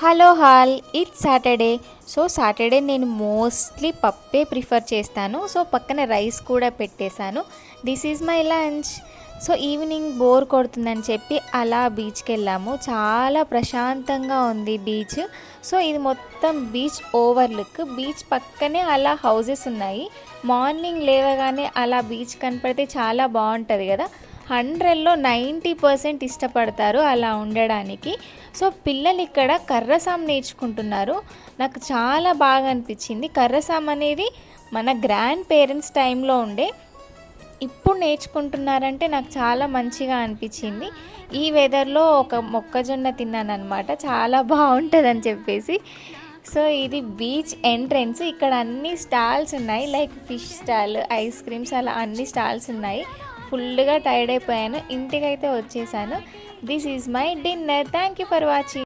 Hello all it's Saturday. So Saturday నేను mostly పప్పే prefer చేస్తాను. సో పక్కన రైస్ కూడా పెట్టేశాను. This is my lunch. So evening bore కొడుతుందని చెప్పి అలా బీచ్కి వెళ్ళాము. చాలా ప్రశాంతంగా ఉంది బీచ్. సో ఇది మొత్తం బీచ్ ఓవర్లుక్. బీచ్ పక్కనే అలా హౌజెస్ ఉన్నాయి. మార్నింగ్ లేవగానే అలా బీచ్ కనపడితే చాలా బాగుంటుంది కదా. 100లో 90% ఇష్టపడతారు అలా ఉండడానికి. సో పిల్లలు ఇక్కడ కర్రసాం నేర్చుకుంటున్నారు. నాకు చాలా బాగా అనిపించింది. కర్రసాం అనేది మన గ్రాండ్ పేరెంట్స్ టైంలో ఉండే, ఇప్పుడు నేర్చుకుంటున్నారంటే నాకు చాలా మంచిగా అనిపించింది. ఈ వెదర్లో ఒక మొక్కజొన్న తిన్నాను అనమాట, చాలా బాగుంటుందని చెప్పేసి. సో ఇది బీచ్ ఎంట్రెన్స్. ఇక్కడ అన్ని స్టాల్స్ ఉన్నాయి, like fish stall, ice creams, అలా అన్ని స్టాల్స్ ఉన్నాయి. ఫుల్గా టైర్డ్ అయిపోయాను, ఇంటికైతే వచ్చేసాను. This is my dinner. Thank you for watching.